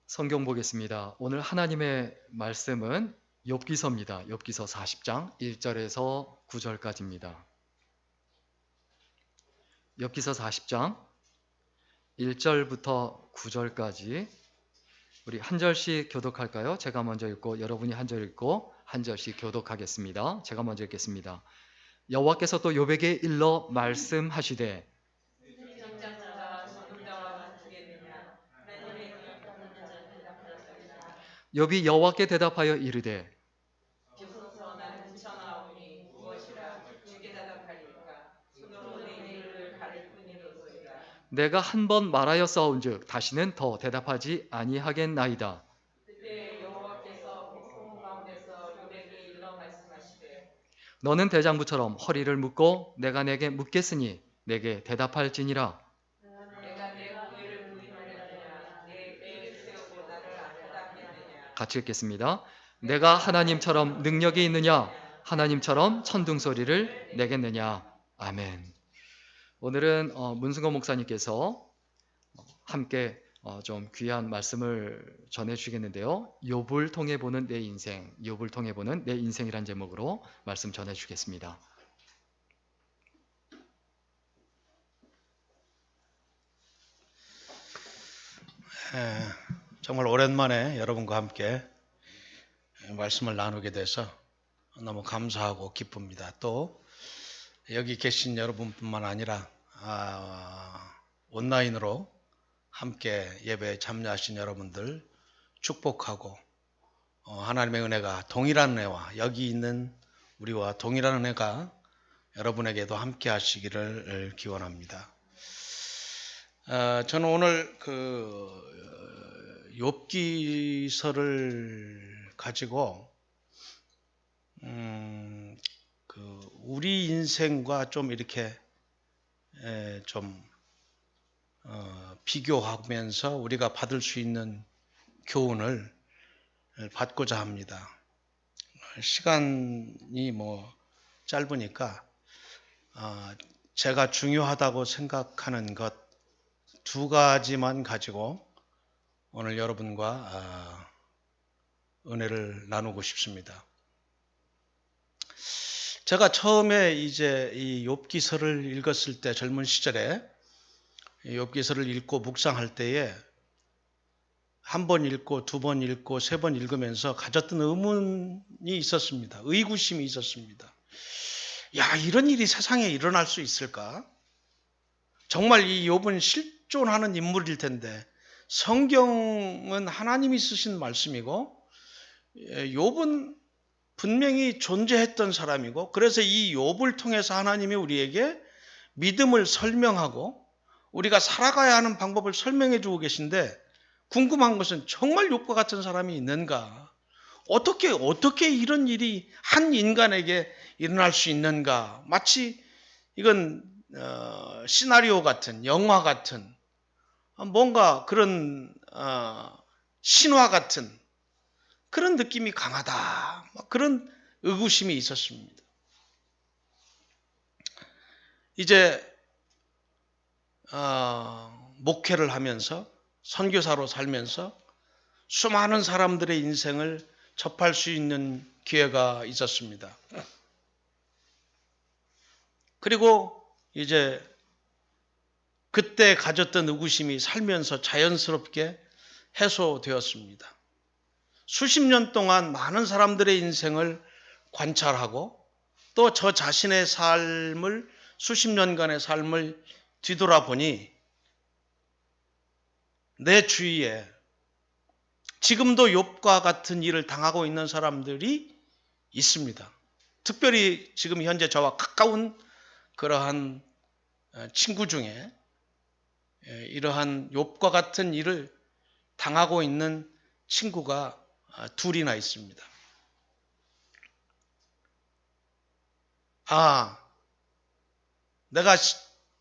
성경 보겠습니다. 오늘 하나님의 말씀은 욥기서입니다. 욥기서 40장 1절에서 9절까지입니다. 욥기서 40장 1절부터 9절까지 우리 한 절씩 교독할까요? 제가 먼저 읽고 여러분이 한 절 읽고 한 절씩 교독하겠습니다. 제가 먼저 읽겠습니다. 여호와께서 또 욥에게 일러 말씀하시되 욥이 여호와께 대답하여 이르되 내가 한 번 말하였사온즉 다시는 더 대답하지 아니하겠나이다. 너는 대장부처럼 허리를 묶고 내가 내게 묻겠으니 내게 대답할지니라. 같이 읽겠습니다. 내가 하나님처럼 능력이 있느냐? 하나님처럼 천둥소리를 내겠느냐? 아멘. 오늘은 문승건 목사님께서 함께 좀 귀한 말씀을 전해주시겠는데요. 욥을 통해 보는 내 인생, 욥을 통해 보는 내 인생이란 제목으로 말씀 전해주시겠습니다. 정말 오랜만에 여러분과 함께 말씀을 나누게 돼서 너무 감사하고 기쁩니다. 또 여기 계신 여러분뿐만 아니라 온라인으로 함께 예배에 참여하신 여러분들 축복하고 하나님의 은혜가 동일한 은혜와 여기 있는 우리와 동일한 은혜가 여러분에게도 함께 하시기를 기원합니다. 저는 오늘 욥기서를 가지고 우리 인생과 좀 이렇게 비교하면서 우리가 받을 수 있는 교훈을 받고자 합니다. 시간이 짧으니까 제가 중요하다고 생각하는 것 두 가지만 가지고 오늘 여러분과 은혜를 나누고 싶습니다. 제가 처음에 이제 이 욥기서를 읽었을 때 젊은 시절에 욥기서를 읽고 묵상할 때에 한 번 읽고 두 번 읽고 세 번 읽으면서 가졌던 의문이 있었습니다. 의구심이 있었습니다. 야, 이런 일이 세상에 일어날 수 있을까? 정말 이 욥은 실존하는 인물일 텐데 성경은 하나님이 쓰신 말씀이고 욥은 분명히 존재했던 사람이고 그래서 이 욥을 통해서 하나님이 우리에게 믿음을 설명하고 우리가 살아가야 하는 방법을 설명해 주고 계신데 궁금한 것은 정말 욥과 같은 사람이 있는가? 어떻게 이런 일이 한 인간에게 일어날 수 있는가? 마치 이건 시나리오 같은 영화 같은 뭔가 그런 신화 같은 그런 느낌이 강하다. 그런 의구심이 있었습니다. 이제 목회를 하면서 선교사로 살면서 수많은 사람들의 인생을 접할 수 있는 기회가 있었습니다. 그리고 이제 그때 가졌던 의구심이 살면서 자연스럽게 해소되었습니다. 수십 년 동안 많은 사람들의 인생을 관찰하고 또 저 자신의 삶을 수십 년간의 삶을 뒤돌아보니 내 주위에 지금도 욥과 같은 일을 당하고 있는 사람들이 있습니다. 특별히 지금 현재 저와 가까운 그러한 친구 중에 이러한 욥과 같은 일을 당하고 있는 친구가 둘이나 있습니다. 내가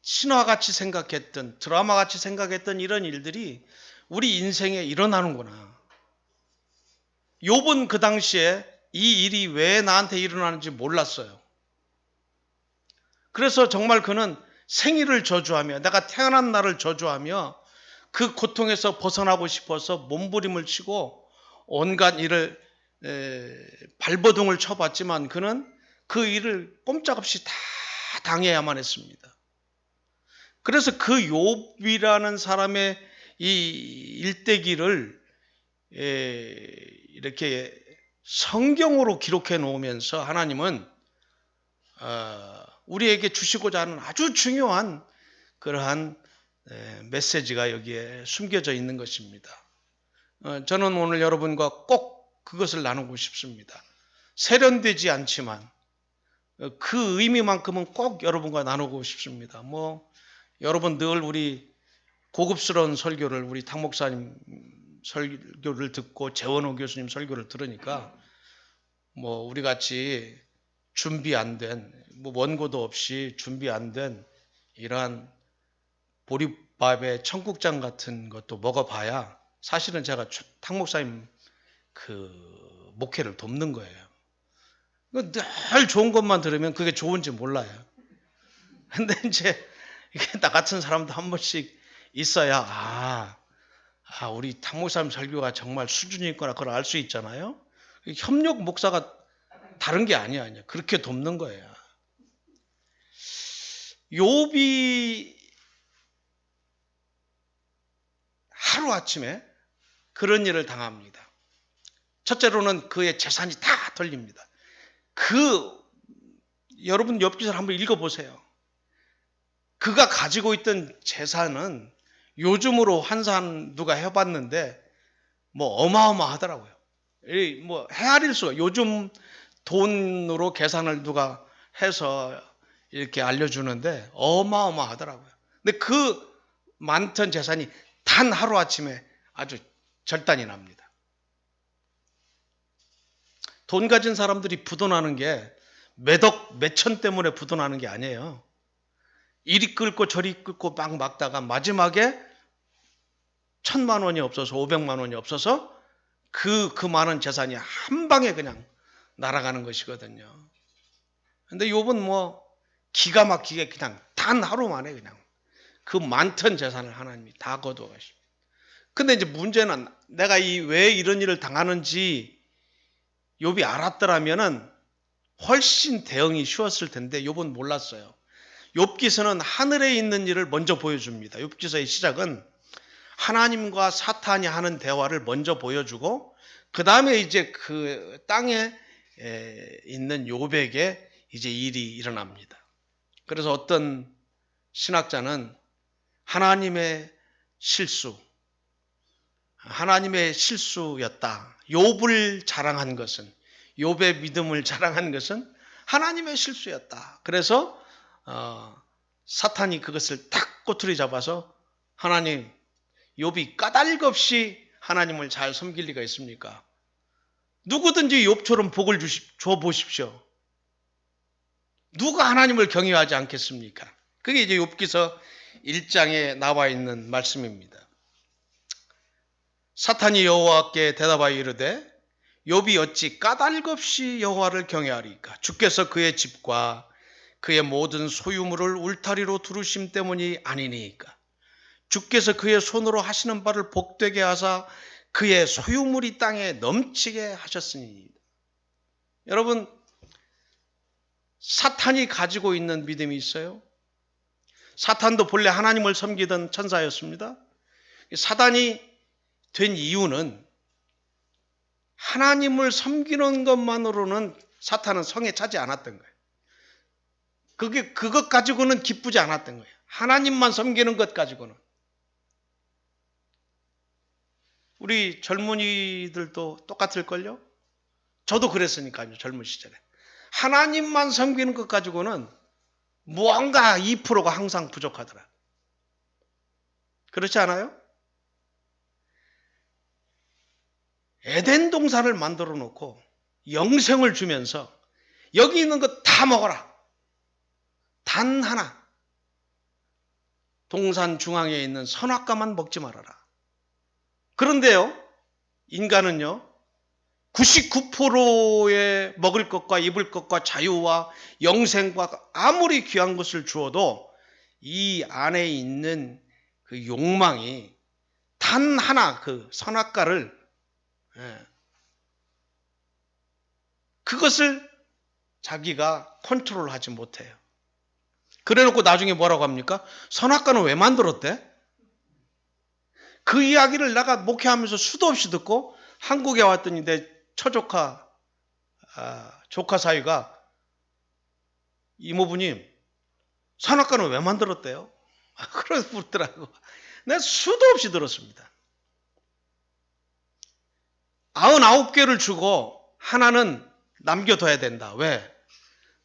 신화같이 생각했던 드라마같이 생각했던 이런 일들이 우리 인생에 일어나는구나. 욥은 그 당시에 이 일이 왜 나한테 일어나는지 몰랐어요. 그래서 정말 그는 생일을 저주하며 내가 태어난 날을 저주하며 그 고통에서 벗어나고 싶어서 몸부림을 치고 온갖 일을 발버둥을 쳐봤지만 그는 그 일을 꼼짝없이 다 당해야만 했습니다. 그래서 그 욥이라는 사람의 이 일대기를 이렇게 성경으로 기록해 놓으면서 하나님은 우리에게 주시고자 하는 아주 중요한 그러한 메시지가 여기에 숨겨져 있는 것입니다. 저는 오늘 여러분과 꼭 그것을 나누고 싶습니다. 세련되지 않지만 그 의미만큼은 꼭 여러분과 나누고 싶습니다. 여러분 늘 우리 고급스러운 설교를 우리 탁 목사님 설교를 듣고 재원호 교수님 설교를 들으니까 우리 같이 준비 안 된 원고도 없이 준비 안 된 이러한 보리밥의 청국장 같은 것도 먹어봐야 사실은 제가 탁 목사님 그 목회를 돕는 거예요. 늘 좋은 것만 들으면 그게 좋은지 몰라요. 근데 이제 이게 나 같은 사람도 한 번씩 있어야 우리 탁 목사님 설교가 정말 수준이 있구나 그걸 알 수 있잖아요. 협력 목사가 다른 게 아니야. 그렇게 돕는 거예요. 욥이 하루아침에 그런 일을 당합니다. 첫째로는 그의 재산이 다 털립니다. 여러분 욥기서를 한번 읽어보세요. 그가 가지고 있던 재산은 요즘으로 환산 누가 해봤는데 어마어마하더라고요. 헤아릴 수가 요즘 돈으로 계산을 누가 해서 이렇게 알려주는데 어마어마하더라고요. 근데 그 많던 재산이 단 하루아침에 아주 절단이 납니다. 돈 가진 사람들이 부도나는 게 몇억 몇천 때문에 부도나는 게 아니에요. 이리 끓고 저리 끓고 막 막다가 마지막에 1,000만 원이 없어서 500만 원이 없어서 그 많은 재산이 한 방에 그냥 날아가는 것이거든요. 근데 욥은 기가 막히게 그냥 단 하루 만에 그냥 그 많던 재산을 하나님이 다 거두어 가십니다. 근데 이제 문제는 내가 왜 이런 일을 당하는지 욥이 알았더라면은 훨씬 대응이 쉬웠을 텐데 욥은 몰랐어요. 욥기서는 하늘에 있는 일을 먼저 보여줍니다. 욥기서의 시작은 하나님과 사탄이 하는 대화를 먼저 보여주고 그 다음에 이제 그 땅에 있는 욥에게 이제 일이 일어납니다. 그래서 어떤 신학자는 하나님의 실수였다. 욥을 자랑한 것은 욥의 믿음을 자랑한 것은 하나님의 실수였다. 그래서 사탄이 그것을 탁 꼬투리 잡아서 하나님 욥이 까닭없이 하나님을 잘 섬길 리가 있습니까? 누구든지 욥처럼 복을 줘 보십시오. 누가 하나님을 경외하지 않겠습니까? 그게 이제 욥기서 1장에 나와 있는 말씀입니다. 사탄이 여호와께 대답하여 이르되 욥이 어찌 까닭없이 여호와를 경외하리까? 주께서 그의 집과 그의 모든 소유물을 울타리로 두르심 때문이 아니니까. 주께서 그의 손으로 하시는 바를 복되게 하사 그의 소유물이 땅에 넘치게 하셨으니. 여러분, 사탄이 가지고 있는 믿음이 있어요. 사탄도 본래 하나님을 섬기던 천사였습니다. 사단이 된 이유는 하나님을 섬기는 것만으로는 사탄은 성에 차지 않았던 거예요. 그것 가지고는 기쁘지 않았던 거예요. 하나님만 섬기는 것 가지고는. 우리 젊은이들도 똑같을걸요? 저도 그랬으니까요, 젊은 시절에. 하나님만 섬기는 것 가지고는 무언가 2%가 항상 부족하더라. 그렇지 않아요? 에덴 동산을 만들어 놓고 영생을 주면서 여기 있는 것 다 먹어라. 단 하나. 동산 중앙에 있는 선악과만 먹지 말아라. 그런데요, 인간은요, 99%의 먹을 것과 입을 것과 자유와 영생과 아무리 귀한 것을 주어도 이 안에 있는 그 욕망이 단 하나 그 선악과를 그것을 자기가 컨트롤하지 못해요. 그래놓고 나중에 뭐라고 합니까? 선악과는 왜 만들었대? 그 이야기를 내가 목회하면서 수도 없이 듣고 한국에 왔더니 내 처조카 조카 사위가 이모부님 선악과는 왜 만들었대요? 그래서 묻더라고. 내가 수도 없이 들었습니다. 99개를 주고 하나는 남겨둬야 된다. 왜?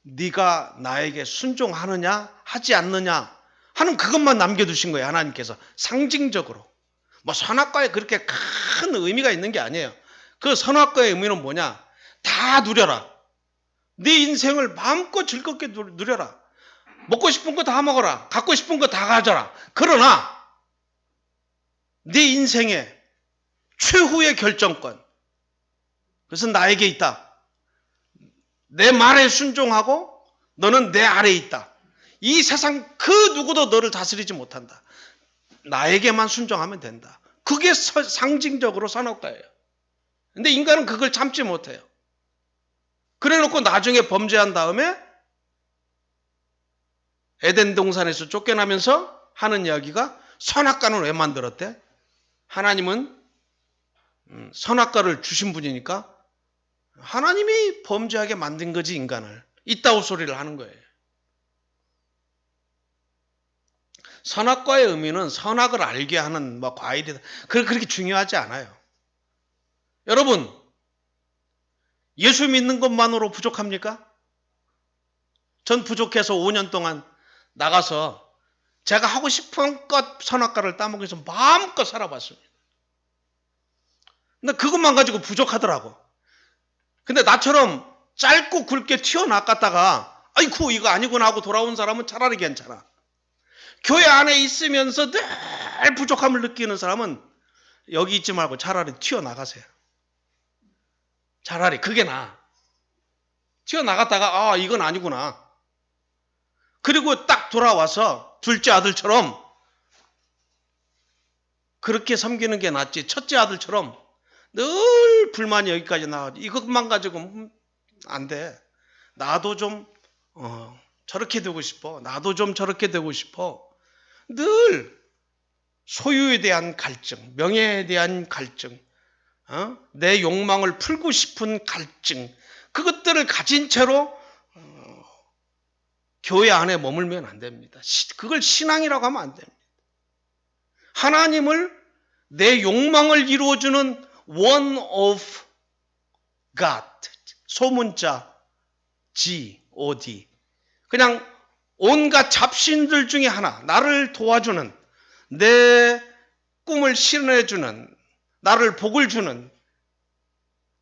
네가 나에게 순종하느냐 하지 않느냐 하는 그것만 남겨두신 거예요. 하나님께서 상징적으로. 뭐 선악과에 그렇게 큰 의미가 있는 게 아니에요. 그 선악과의 의미는 뭐냐? 다 누려라. 네 인생을 마음껏 즐겁게 누려라. 먹고 싶은 거 다 먹어라. 갖고 싶은 거 다 가져라. 그러나 네 인생의 최후의 결정권, 그것은 나에게 있다. 내 말에 순종하고 너는 내 아래에 있다. 이 세상 그 누구도 너를 다스리지 못한다. 나에게만 순종하면 된다. 그게 상징적으로 선악과예요. 근데 인간은 그걸 참지 못해요. 그래 놓고 나중에 범죄한 다음에 에덴 동산에서 쫓겨나면서 하는 이야기가 선악과는 왜 만들었대? 하나님은 선악과를 주신 분이니까 하나님이 범죄하게 만든 거지 인간을. 이따오 소리를 하는 거예요. 선악과의 의미는 선악을 알게 하는 뭐 과일이다. 그렇게 중요하지 않아요. 여러분, 예수 믿는 것만으로 부족합니까? 전 부족해서 5년 동안 나가서 제가 하고 싶은 것 선악과를 따먹기 위해서 마음껏 살아봤습니다. 근데 그것만 가지고 부족하더라고. 근데 나처럼 짧고 굵게 튀어나갔다가 아이쿠 이거 아니구나 하고 돌아온 사람은 차라리 괜찮아. 교회 안에 있으면서 늘 부족함을 느끼는 사람은 여기 있지 말고 차라리 튀어나가세요. 차라리 그게 나아. 튀어나갔다가 이건 아니구나. 그리고 딱 돌아와서 둘째 아들처럼 그렇게 섬기는 게 낫지. 첫째 아들처럼 늘 불만이 여기까지 나와지. 이것만 가지고 안 돼. 나도 좀 저렇게 되고 싶어. 나도 좀 저렇게 되고 싶어. 늘 소유에 대한 갈증, 명예에 대한 갈증, 내 욕망을 풀고 싶은 갈증, 그것들을 가진 채로 교회 안에 머물면 안 됩니다. 그걸 신앙이라고 하면 안 됩니다. 하나님을 내 욕망을 이루어주는 one of God, 소문자 G-O-D, 그냥 온갖 잡신들 중에 하나, 나를 도와주는, 내 꿈을 실현해주는, 나를 복을 주는,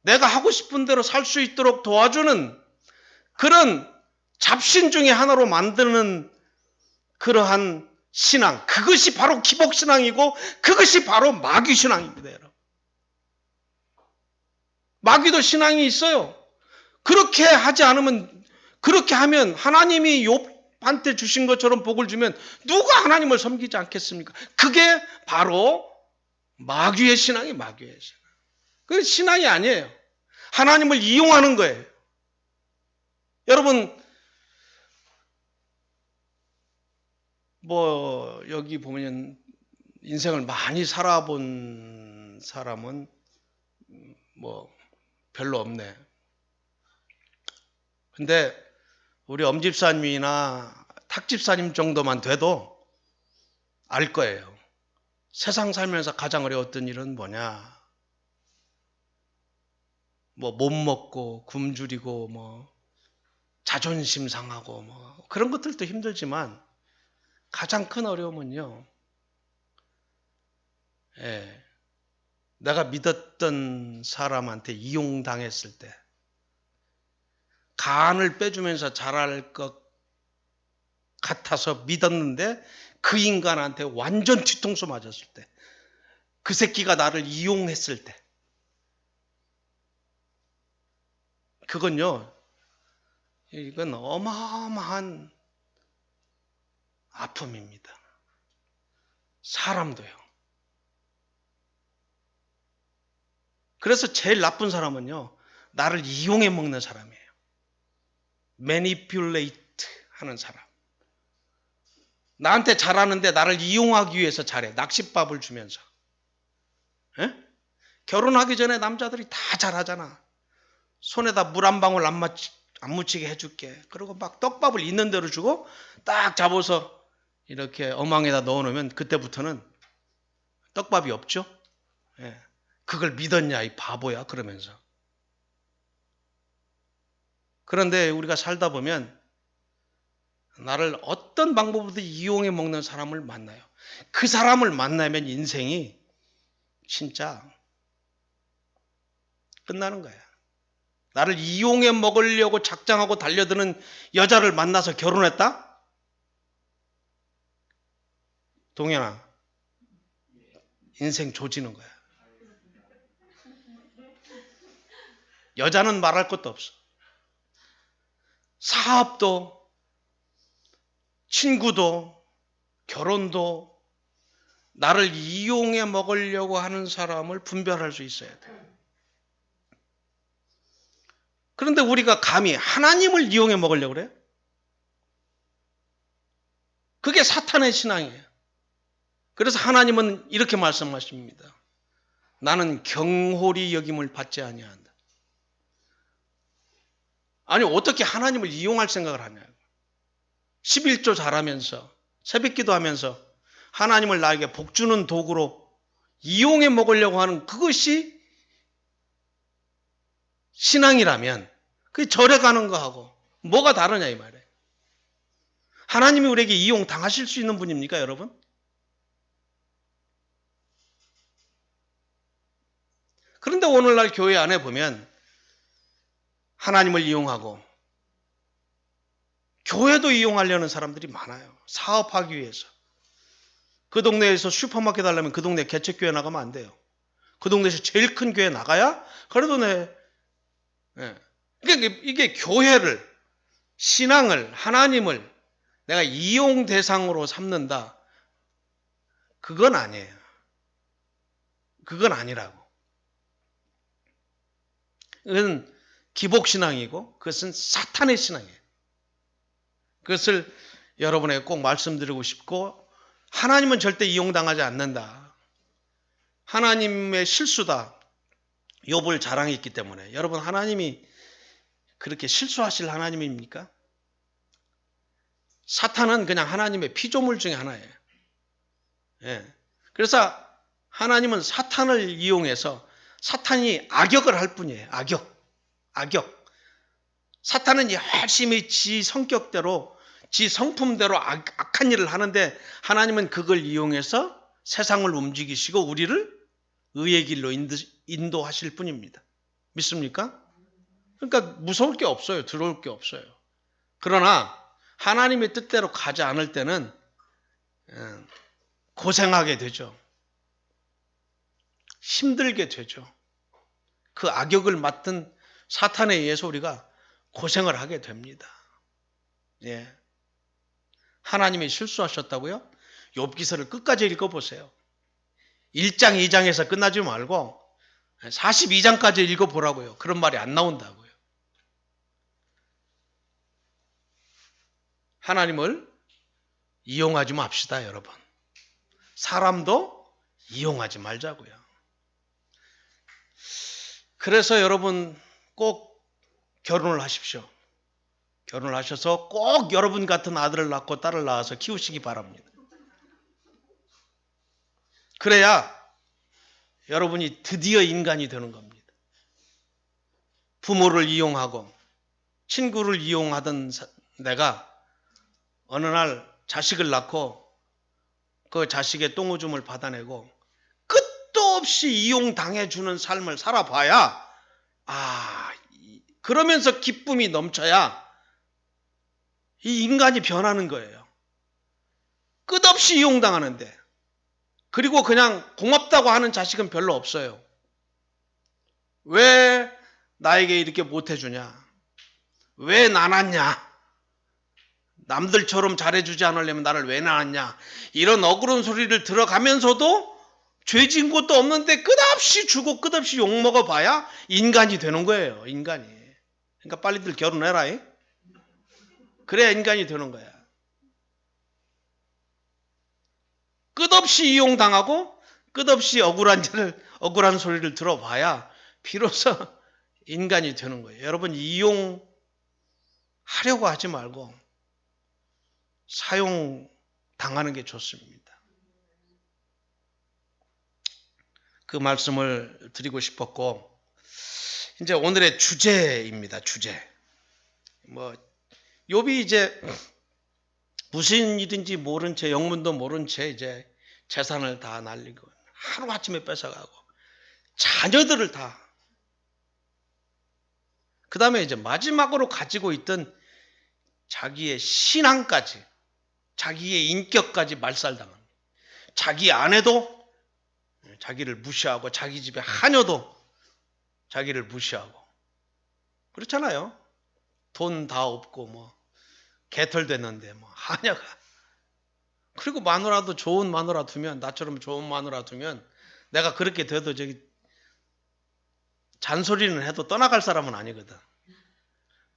내가 하고 싶은 대로 살 수 있도록 도와주는 그런 잡신 중에 하나로 만드는 그러한 신앙, 그것이 바로 기복신앙이고 그것이 바로 마귀신앙입니다. 여러분. 마귀도 신앙이 있어요. 그렇게 하지 않으면, 그렇게 하면 하나님이 욥한테 주신 것처럼 복을 주면 누가 하나님을 섬기지 않겠습니까? 그게 바로 마귀의 신앙이 마귀의 신앙. 그게 신앙이 아니에요. 하나님을 이용하는 거예요. 여러분, 뭐 여기 보면 인생을 많이 살아본 사람은 뭐 별로 없네. 근데 우리 엄집사님이나 탁집사님 정도만 돼도 알 거예요. 세상 살면서 가장 어려웠던 일은 뭐냐? 뭐 못 먹고 굶주리고 뭐 자존심 상하고 뭐 그런 것들도 힘들지만 가장 큰 어려움은요. 내가 믿었던 사람한테 이용당했을 때, 간을 빼주면서 잘할 것 같아서 믿었는데 그 인간한테 완전 뒤통수 맞았을 때, 그 새끼가 나를 이용했을 때, 그건요, 이건 어마어마한 아픔입니다. 사람도요. 그래서 제일 나쁜 사람은요, 나를 이용해 먹는 사람이에요. 매니퓰레이트 하는 사람. 나한테 잘하는데 나를 이용하기 위해서 잘해. 낚싯밥을 주면서. 에? 결혼하기 전에 남자들이 다 잘하잖아. 손에다 물 한 방울 안 묻히게 해줄게. 그리고 막 떡밥을 있는 대로 주고 딱 잡아서 이렇게 어망에다 넣어놓으면 그때부터는 떡밥이 없죠. 예. 그걸 믿었냐 이 바보야 그러면서. 그런데 우리가 살다 보면 나를 어떤 방법으로든 이용해 먹는 사람을 만나요. 그 사람을 만나면 인생이 진짜 끝나는 거야. 나를 이용해 먹으려고 작정하고 달려드는 여자를 만나서 결혼했다? 동현아, 인생 조지는 거야. 여자는 말할 것도 없어. 사업도, 친구도, 결혼도 나를 이용해 먹으려고 하는 사람을 분별할 수 있어야 돼. 그런데 우리가 감히 하나님을 이용해 먹으려고 그래요? 그게 사탄의 신앙이에요. 그래서 하나님은 이렇게 말씀하십니다. 나는 경홀히 여김을 받지 아니한다. 아니 어떻게 하나님을 이용할 생각을 하냐고. 11조 잘하면서 새벽기도 하면서 하나님을 나에게 복주는 도구로 이용해 먹으려고 하는 그것이 신앙이라면 그게 절에 가는 거하고 뭐가 다르냐 이 말이에요. 하나님이 우리에게 이용 당하실 수 있는 분입니까 여러분? 그런데 오늘날 교회 안에 보면 하나님을 이용하고 교회도 이용하려는 사람들이 많아요. 사업하기 위해서. 그 동네에서 슈퍼마켓 하려면 그 동네 개척교회 나가면 안 돼요. 그 동네에서 제일 큰 교회 나가야 그래도 이게 교회를, 신앙을, 하나님을 내가 이용 대상으로 삼는다. 그건 아니에요. 그건 아니라고. 그건 기복신앙이고 그것은 사탄의 신앙이에요. 그것을 여러분에게 꼭 말씀드리고 싶고 하나님은 절대 이용당하지 않는다. 하나님의 실수다. 욥을 자랑했기 때문에. 여러분 하나님이 그렇게 실수하실 하나님입니까? 사탄은 그냥 하나님의 피조물 중에 하나예요. 예. 그래서 하나님은 사탄을 이용해서 사탄이 악역을 할 뿐이에요. 악역. 사탄은 열심히 지 성격대로, 지 성품대로 악한 일을 하는데 하나님은 그걸 이용해서 세상을 움직이시고 우리를 의의 길로 인도하실 뿐입니다. 믿습니까? 그러니까 무서울 게 없어요. 두려울 게 없어요. 그러나 하나님의 뜻대로 가지 않을 때는 고생하게 되죠. 힘들게 되죠. 그 악역을 맡은 사탄에 의해서 우리가 고생을 하게 됩니다. 예. 하나님이 실수하셨다고요? 욥기서를 끝까지 읽어보세요. 1장, 2장에서 끝나지 말고 42장까지 읽어보라고요. 그런 말이 안 나온다고요. 하나님을 이용하지 맙시다, 여러분. 사람도 이용하지 말자고요. 그래서 여러분 꼭 결혼을 하십시오. 결혼을 하셔서 꼭 여러분 같은 아들을 낳고 딸을 낳아서 키우시기 바랍니다. 그래야 여러분이 드디어 인간이 되는 겁니다. 부모를 이용하고 친구를 이용하던 내가 어느 날 자식을 낳고 그 자식의 똥오줌을 받아내고 끝도 없이 이용당해주는 삶을 살아봐야 그러면서 기쁨이 넘쳐야 이 인간이 변하는 거예요. 끝없이 이용당하는데 그리고 그냥 고맙다고 하는 자식은 별로 없어요. 왜 나에게 이렇게 못해주냐? 왜 낳았냐? 남들처럼 잘해주지 않으려면 나를 왜 낳았냐? 이런 억울한 소리를 들어가면서도 죄 지은 것도 없는데 끝없이 주고 끝없이 욕먹어 봐야 인간이 되는 거예요. 인간이. 그러니까 빨리들 결혼해라. 그래야 인간이 되는 거야. 끝없이 이용당하고 끝없이 억울한 소리를 들어봐야 비로소 인간이 되는 거예요. 여러분, 이용하려고 하지 말고 사용당하는 게 좋습니다. 그 말씀을 드리고 싶었고, 이제 오늘의 주제입니다. 주제. 욥이 이제 무슨 일인지 모른 채, 영문도 모른 채 이제 재산을 다 날리고 하루아침에 뺏어가고 자녀들을 다, 그 다음에 이제 마지막으로 가지고 있던 자기의 신앙까지, 자기의 인격까지 말살당합니다. 자기 아내도 자기를 무시하고 자기 집에 하녀도 자기를 무시하고 그렇잖아요. 돈 다 없고 개털됐는데 하녀가, 그리고 마누라도 좋은 마누라 두면, 나처럼 좋은 마누라 두면 내가 그렇게 돼도 저기 잔소리는 해도 떠나갈 사람은 아니거든.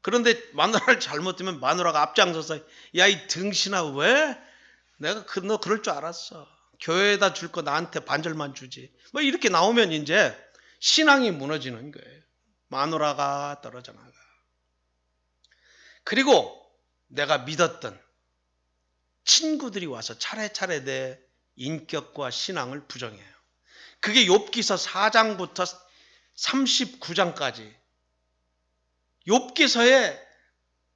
그런데 마누라를 잘못 두면 마누라가 앞장서서 야 이 등신아, 왜 내가 너 그럴 줄 알았어. 교회에다 줄 거 나한테 반절만 주지. 이렇게 나오면 이제 신앙이 무너지는 거예요. 마누라가 떨어져 나가. 그리고 내가 믿었던 친구들이 와서 차례차례 내 인격과 신앙을 부정해요. 그게 욥기서 4장부터 39장까지 욥기서의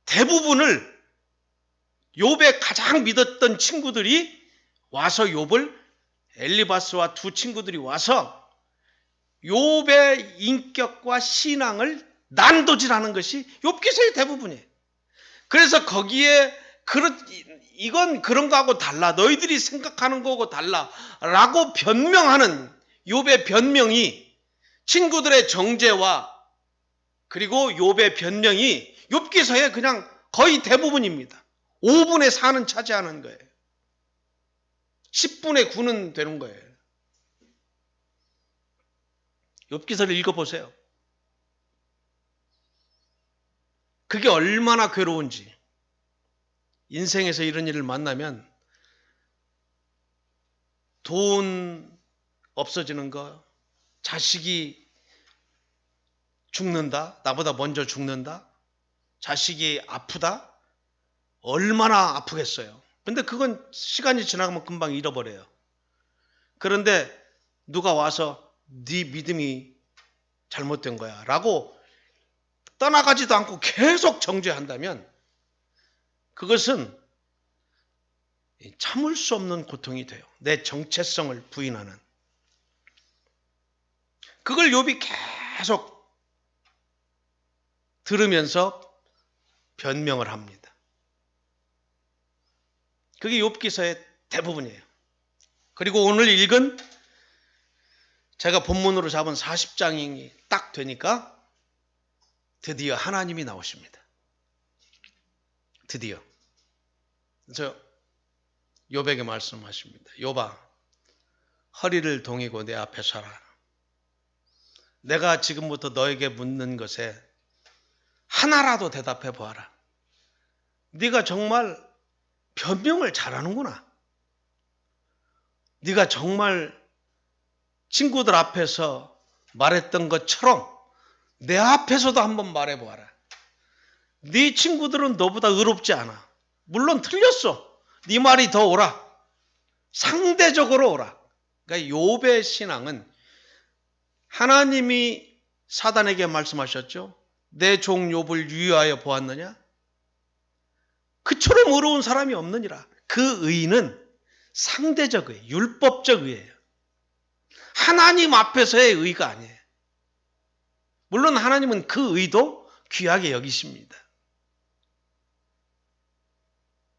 대부분을 욥의 가장 믿었던 친구들이 와서 욥을, 엘리바스와 두 친구들이 와서 욥의 인격과 신앙을 난도질하는 것이 욥기서의 대부분이에요. 그래서 거기에 이건 그런 거하고 달라, 너희들이 생각하는 거하고 달라 라고 변명하는 욥의 변명이, 친구들의 정죄와 그리고 욥의 변명이 욥기서의 그냥 거의 대부분입니다. 5분의 4는 차지하는 거예요. 10분의 9는 되는 거예요. 욥기서를 읽어보세요. 그게 얼마나 괴로운지. 인생에서 이런 일을 만나면 돈 없어지는 거, 자식이 죽는다, 나보다 먼저 죽는다, 자식이 아프다, 얼마나 아프겠어요. 근데 그건 시간이 지나가면 금방 잃어버려요. 그런데 누가 와서 네 믿음이 잘못된 거야 라고 떠나가지도 않고 계속 정죄한다면 그것은 참을 수 없는 고통이 돼요. 내 정체성을 부인하는. 그걸 욥이 계속 들으면서 변명을 합니다. 그게 욥기서의 대부분이에요. 그리고 오늘 읽은 제가 본문으로 잡은 40장이 딱 되니까 드디어 하나님이 나오십니다. 드디어. 그래서 욥에게 말씀하십니다. 욥아, 허리를 동이고 내 앞에 서라. 내가 지금부터 너에게 묻는 것에 하나라도 대답해 보아라. 네가 정말 변명을 잘하는구나. 네가 정말 친구들 앞에서 말했던 것처럼 내 앞에서도 한번 말해보아라. 네 친구들은 너보다 의롭지 않아. 물론 틀렸어. 네 말이 더 옳아. 상대적으로 옳아. 그러니까 욥의 신앙은, 하나님이 사단에게 말씀하셨죠. 내 종 욥을 유의하여 보았느냐? 그처럼 의로운 사람이 없느니라. 그 의는 상대적 의, 율법적 의예요. 하나님 앞에서의 의가 아니에요. 물론 하나님은 그 의도 귀하게 여기십니다.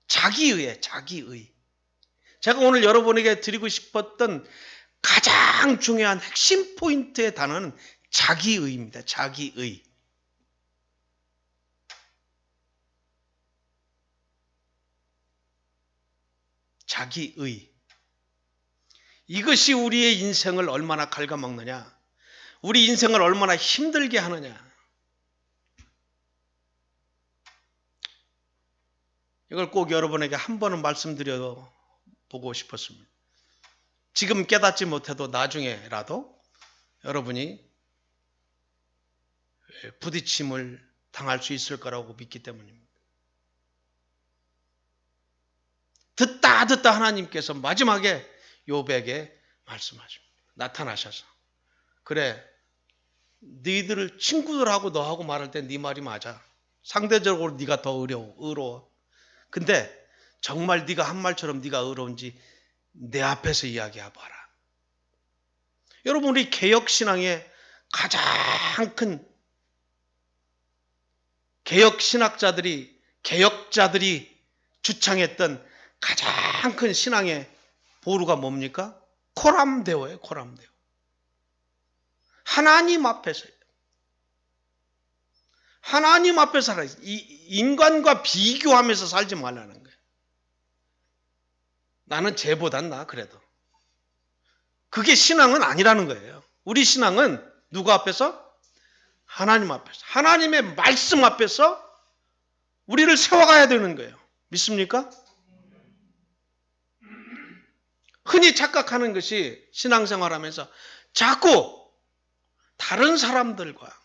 자기의에, 자기의. 제가 오늘 여러분에게 드리고 싶었던 가장 중요한 핵심 포인트의 단어는 자기의입니다. 자기의. 자기의. 이것이 우리의 인생을 얼마나 갉아먹느냐, 우리 인생을 얼마나 힘들게 하느냐. 이걸 꼭 여러분에게 한 번은 말씀드려 보고 싶었습니다. 지금 깨닫지 못해도 나중에라도 여러분이 부딪힘을 당할 수 있을 거라고 믿기 때문입니다. 듣다 하나님께서 마지막에 욥에게 말씀하십니다. 나타나셔서, 그래, 너희들 친구들하고 너하고 말할 때 네 말이 맞아. 상대적으로 네가 더 의로워. 근데 정말 네가 한 말처럼 네가 의로운지 내 앞에서 이야기해봐라. 여러분, 우리 개혁신앙의 가장 큰 개혁자들이 주창했던 가장 큰 신앙의 보루가 뭡니까? 코람데오예요. 코람데오. 하나님 앞에서 살아. 인간과 비교하면서 살지 말라는 거예요. 나는 쟤보단 나, 그래도. 그게 신앙은 아니라는 거예요. 우리 신앙은 누구 앞에서? 하나님 앞에서. 하나님의 말씀 앞에서 우리를 세워가야 되는 거예요. 믿습니까? 흔히 착각하는 것이 신앙생활하면서 자꾸 다른 사람들과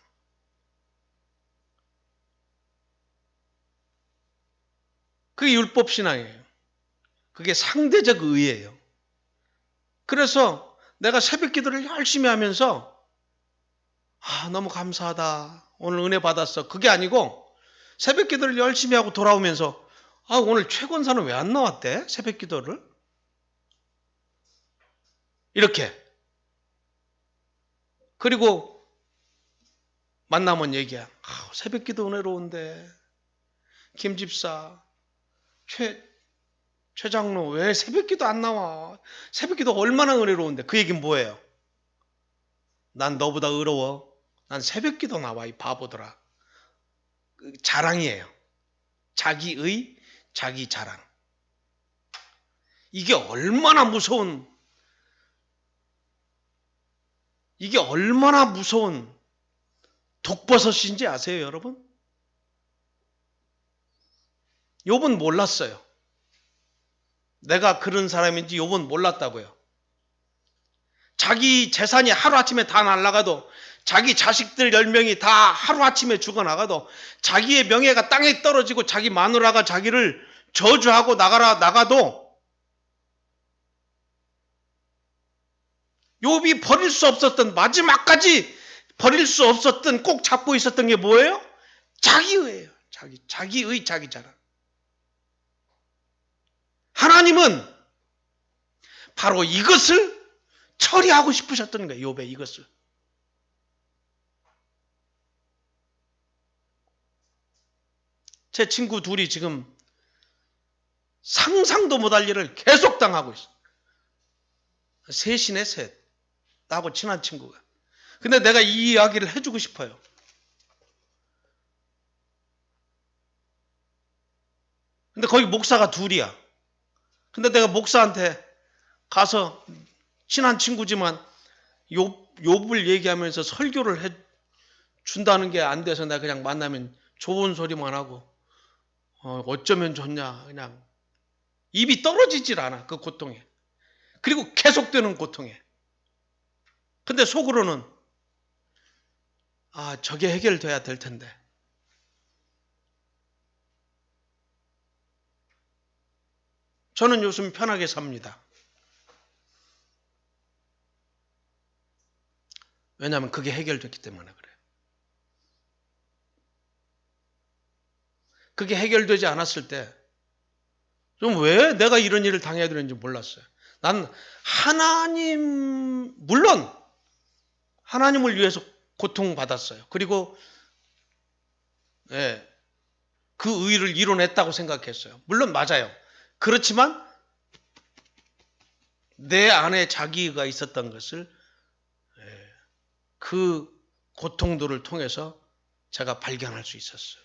그게 율법신앙이에요. 그게 상대적 의예요. 그래서 내가 새벽 기도를 열심히 하면서 너무 감사하다. 오늘 은혜 받았어. 그게 아니고 새벽 기도를 열심히 하고 돌아오면서 오늘 최권사는 왜 안 나왔대? 새벽 기도를? 이렇게. 그리고 만나면 얘기야. 새벽 기도 은혜로운데 김 집사, 최 장로 왜 새벽 기도 안 나와? 새벽 기도 얼마나 은혜로운데. 그 얘기는 뭐예요? 난 너보다 의로워. 난 새벽 기도 나와, 이 바보들아. 자랑이에요. 자기의 자기 자랑. 이게 얼마나 무서운 독버섯인지 아세요, 여러분? 욥은 몰랐어요. 내가 그런 사람인지 욥은 몰랐다고요. 자기 재산이 하루아침에 다 날아가도, 자기 자식들 10명이 다 하루아침에 죽어나가도, 자기의 명예가 땅에 떨어지고 자기 마누라가 자기를 저주하고 나가도 욥이 버릴 수 없었던, 마지막까지 버릴 수 없었던, 꼭 잡고 있었던 게 뭐예요? 자기의예요. 자기의 자기 자랑. 하나님은 바로 이것을 처리하고 싶으셨던 거예요. 욥의 이것을. 제 친구 둘이 지금 상상도 못할 일을 계속 당하고 있어요. 셋이네, 셋. 나하고 친한 친구가. 근데 내가 이 이야기를 해주고 싶어요. 근데 거기 목사가 둘이야. 근데 내가 목사한테 가서, 친한 친구지만 욥을 얘기하면서 설교를 해 준다는 게 안 돼서 내가 그냥 만나면 좋은 소리만 하고 어쩌면 좋냐, 그냥 입이 떨어지질 않아, 그 고통에. 그리고 계속되는 고통에. 근데 속으로는 저게 해결돼야 될 텐데. 저는 요즘 편하게 삽니다. 왜냐하면 그게 해결됐기 때문에 그래요. 그게 해결되지 않았을 때 좀 왜 내가 이런 일을 당해야 되는지 몰랐어요. 난 물론 하나님을 위해서 고통받았어요. 그리고 그 의의를 이뤄냈다고 생각했어요. 물론 맞아요. 그렇지만 내 안에 자기가 있었던 것을 그 고통들을 통해서 제가 발견할 수 있었어요.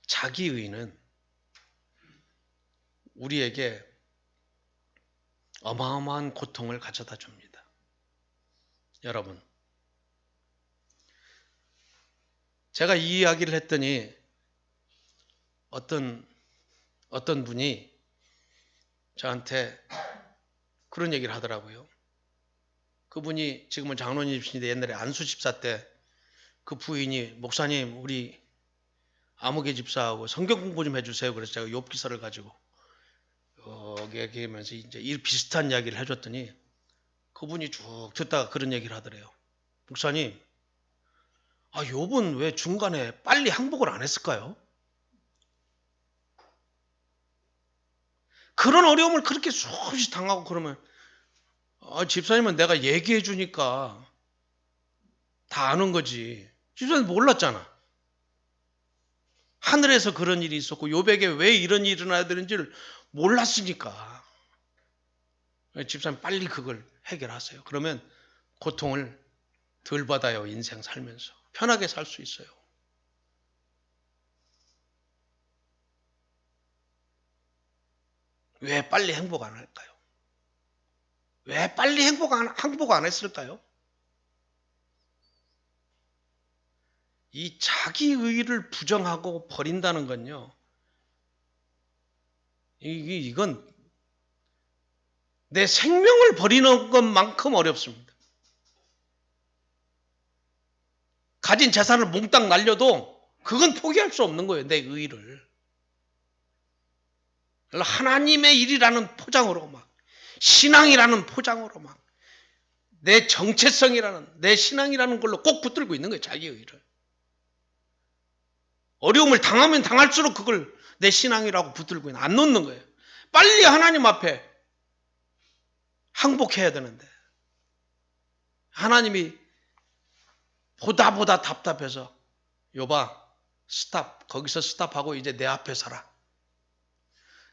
자기의는 우리에게 어마어마한 고통을 가져다 줍니다. 여러분, 제가 이 이야기를 했더니 어떤 분이 저한테 그런 얘기를 하더라고요. 그분이 지금은 장로님이신데 옛날에 안수 집사 때 그 부인이 목사님 우리 아무개 집사하고 성경 공부 좀 해주세요. 그래서 제가 욥기서를 가지고 얘기하면서 이제 이 비슷한 이야기를 해줬더니 그분이 쭉 듣다가 그런 얘기를 하더래요. 목사님, 욥은 왜 중간에 빨리 항복을 안 했을까요? 그런 어려움을 그렇게 수없이 당하고 그러면 집사님은 내가 얘기해 주니까 다 아는 거지. 집사님 몰랐잖아. 하늘에서 그런 일이 있었고 욥에게 왜 이런 일이 일어나야 되는지를 몰랐으니까. 집사님 빨리 그걸 해결하세요. 그러면 고통을 덜 받아요. 인생 살면서. 편하게 살 수 있어요. 왜 빨리 행복 안 할까요? 왜 빨리 행복 안 했을까요? 이 자기의를 부정하고 버린다는 건요. 이건 내 생명을 버리는 것만큼 어렵습니다. 가진 재산을 몽땅 날려도 그건 포기할 수 없는 거예요. 내 의의를. 하나님의 일이라는 포장으로 막 신앙이라는 포장으로 막 내 정체성이라는 내 신앙이라는 걸로 꼭 붙들고 있는 거예요. 자기 의의를. 어려움을 당하면 당할수록 그걸 내 신앙이라고 붙들고 있는 안 놓는 거예요. 빨리 하나님 앞에 항복해야 되는데 하나님이 보다 답답해서 욥아 스탑 거기서 스탑하고 이제 내 앞에 서라.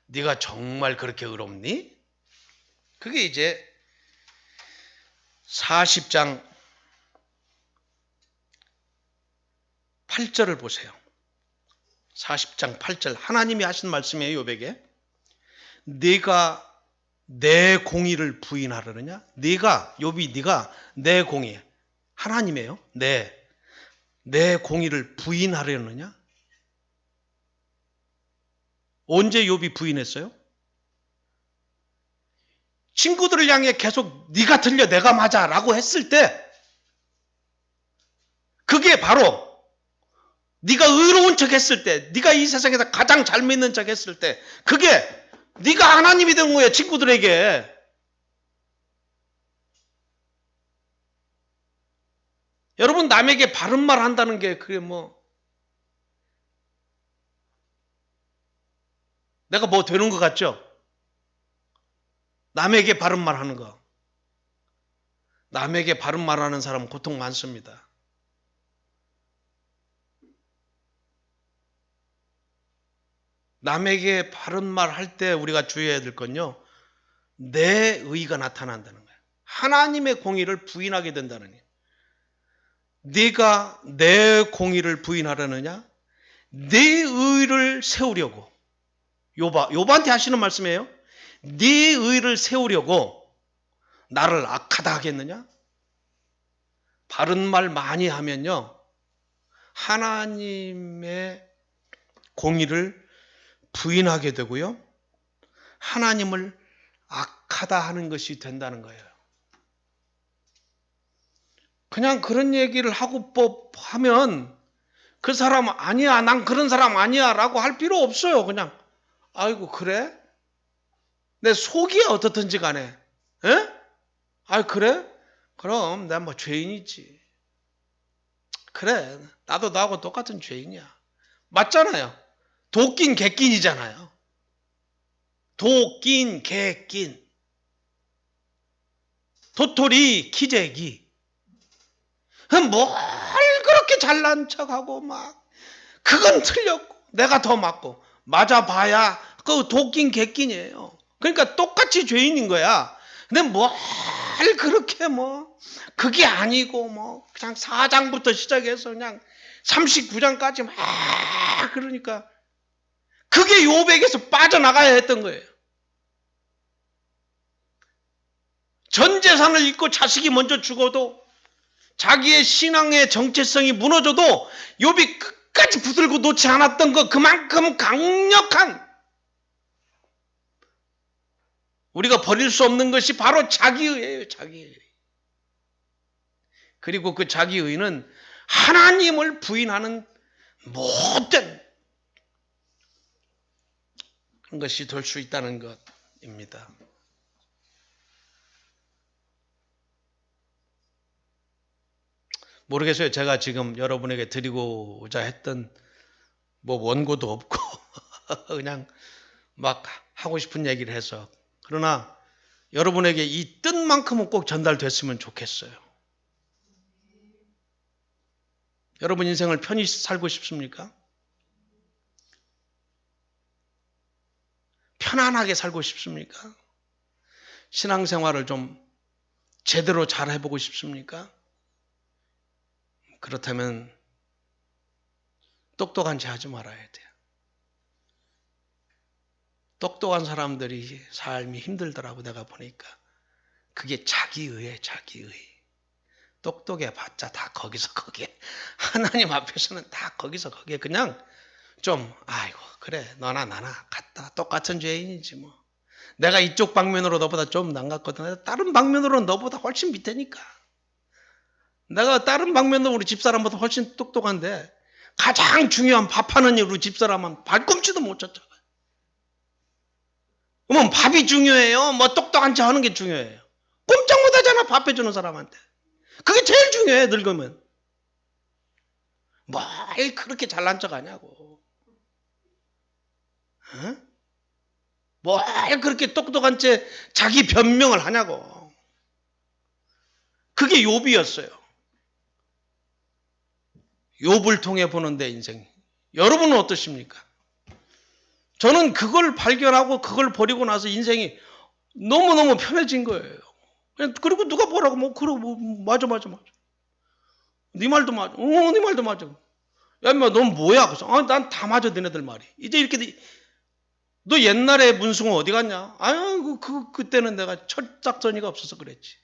네가 정말 그렇게 의롭니? 그게 이제 40장 8절을 보세요. 40장 8절 하나님이 하신 말씀이에요. 욥에게 네가 내 공의를 부인하려느냐? 욥이 네가 내 공의 하나님이에요. 내 공의를 부인하려느냐? 언제 욥이 부인했어요? 친구들을 향해 계속 네가 틀려 내가 맞아 라고 했을 때 그게 바로 네가 의로운 척 했을 때 네가 이 세상에서 가장 잘 믿는 척 했을 때 그게 네가 하나님이 된 거예요. 친구들에게. 여러분 남에게 바른 말 한다는 게 그게 내가 뭐 되는 것 같죠? 남에게 바른 말 하는 거. 남에게 바른 말 하는 사람은 고통 많습니다. 남에게 바른 말 할 때 우리가 주의해야 될 건요. 내 의의가 나타난다는 거예요. 하나님의 공의를 부인하게 된다는 거예요. 네가 내 공의를 부인하려느냐? 내 의의를 세우려고. 욥한테 하시는 말씀이에요. 네 의의를 세우려고 나를 악하다 하겠느냐? 바른 말 많이 하면요. 하나님의 공의를 부인하게 되고요. 하나님을 악하다 하는 것이 된다는 거예요. 그냥 그런 얘기를 하고 하면 그 사람 아니야, 난 그런 사람 아니야 라고 할 필요 없어요. 그냥 아이고 그래? 내 속이야 어떻든지 간에. 에? 그래? 그럼 난 뭐 죄인이지. 그래 나도 너하고 똑같은 죄인이야. 맞잖아요. 도낀 개낀이잖아요. 도낀 개낀. 도토리 키재기. 뭘 그렇게 잘난 척하고 막 그건 틀렸고 내가 더 맞고 맞아봐야 그 도낀 개낀이에요. 그러니까 똑같이 죄인인 거야. 근데 뭘 그렇게 그게 아니고 그냥 4장부터 시작해서 그냥 39장까지 막 그러니까 그게 욥에게서 빠져나가야 했던 거예요. 전 재산을 잃고 자식이 먼저 죽어도 자기의 신앙의 정체성이 무너져도 욥이 끝까지 붙들고 놓지 않았던 것, 그만큼 강력한, 우리가 버릴 수 없는 것이 바로 자기의예요. 자기의. 그리고 그 자기의는 하나님을 부인하는 못된 그런 것이 될 수 있다는 것입니다. 모르겠어요. 제가 지금 여러분에게 드리고자 했던 원고도 없고 그냥 막 하고 싶은 얘기를 해서, 그러나 여러분에게 이 뜻만큼은 꼭 전달됐으면 좋겠어요. 여러분 인생을 편히 살고 싶습니까? 편안하게 살고 싶습니까? 신앙생활을 좀 제대로 잘 해보고 싶습니까? 그렇다면 똑똑한 체 하지 말아야 돼요. 똑똑한 사람들이 삶이 힘들더라고 내가 보니까. 그게 자기의에 자기의. 똑똑해봤자 다 거기서 거기에. 하나님 앞에서는 다 거기서 거기에. 그냥 좀 아이고 그래 너나 나나 같다. 똑같은 죄인이지 뭐. 내가 이쪽 방면으로 너보다 좀 낫거든. 다른 방면으로는 너보다 훨씬 밑에니까. 내가 다른 방면으로 우리 집사람보다 훨씬 똑똑한데 가장 중요한 밥하는 일로 집사람은 발꿈치도 못 쳤죠. 그러면 밥이 중요해요? 뭐 똑똑한 체 하는 게 중요해요? 꼼짝 못하잖아 밥 해주는 사람한테. 그게 제일 중요해 늙으면. 뭘 그렇게 잘난 척 하냐고. 어? 뭘 그렇게 똑똑한 채 자기 변명을 하냐고. 그게 욥이었어요. 욥을 통해 보는 내 인생. 여러분은 어떠십니까? 저는 그걸 발견하고 그걸 버리고 나서 인생이 너무너무 편해진 거예요. 그리고 누가 뭐라고 그러고 맞아. 네 말도 맞아. 네 말도 맞아. 야 인마 넌 뭐야? 그래서 난 다 맞아 너네들 말이. 이제 이렇게 너 옛날에 문승호 어디 갔냐? 아유 그때는 내가 철딱서니가 없어서 그랬지.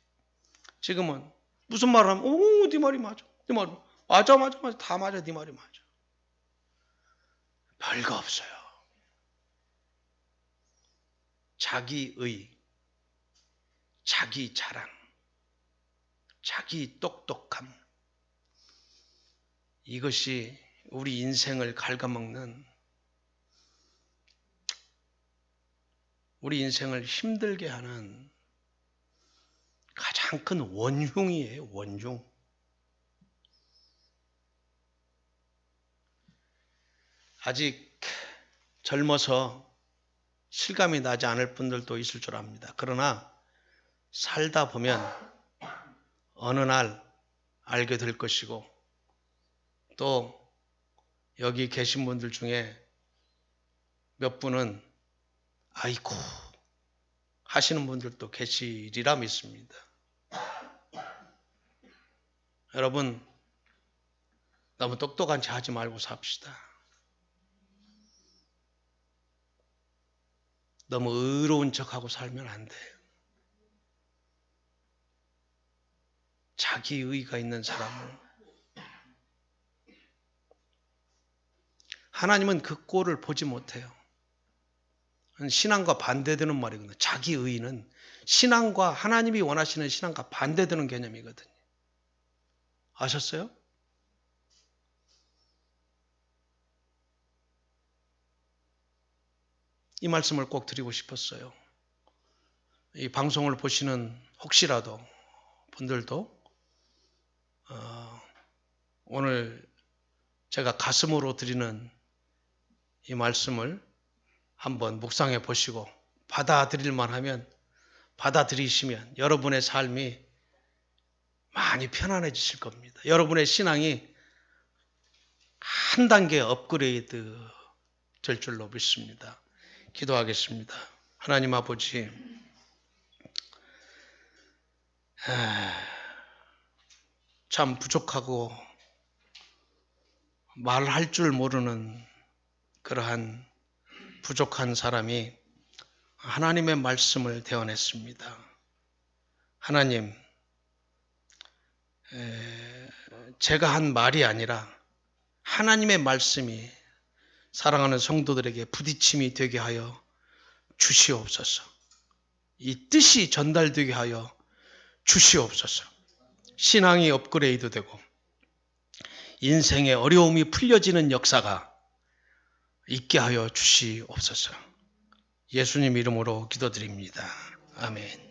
지금은 무슨 말을 하면 네 말이 맞아. 네 말 맞아 다 맞아 네 말이 맞아. 별거 없어요. 자기의, 자기 자랑, 자기 똑똑함, 이것이 우리 인생을 갉아먹는, 우리 인생을 힘들게 하는 가장 큰 원흉이에요. 원흉. 아직 젊어서 실감이 나지 않을 분들도 있을 줄 압니다. 그러나 살다 보면 어느 날 알게 될 것이고, 또 여기 계신 분들 중에 몇 분은 아이고 하시는 분들도 계시리라 믿습니다. 여러분 너무 똑똑한 체 하지 말고 삽시다. 너무 의로운 척하고 살면 안 돼요. 자기의가 있는 사람은, 하나님은 그 꼴을 보지 못해요. 신앙과 반대되는 말이거든요. 자기의는 신앙과, 하나님이 원하시는 신앙과 반대되는 개념이거든요. 아셨어요? 이 말씀을 꼭 드리고 싶었어요. 이 방송을 보시는 혹시라도 분들도 오늘 제가 가슴으로 드리는 이 말씀을 한번 묵상해 보시고 받아들일만 하면, 받아들이시면 여러분의 삶이 많이 편안해지실 겁니다. 여러분의 신앙이 한 단계 업그레이드 될 줄로 믿습니다. 기도하겠습니다. 하나님 아버지, 참 부족하고 말할 줄 모르는 그러한 부족한 사람이 하나님의 말씀을 대언했습니다. 하나님, 제가 한 말이 아니라 하나님의 말씀이 사랑하는 성도들에게 부딪힘이 되게 하여 주시옵소서. 이 뜻이 전달되게 하여 주시옵소서. 신앙이 업그레이드 되고 인생의 어려움이 풀려지는 역사가 있게 하여 주시옵소서. 예수님 이름으로 기도드립니다. 아멘.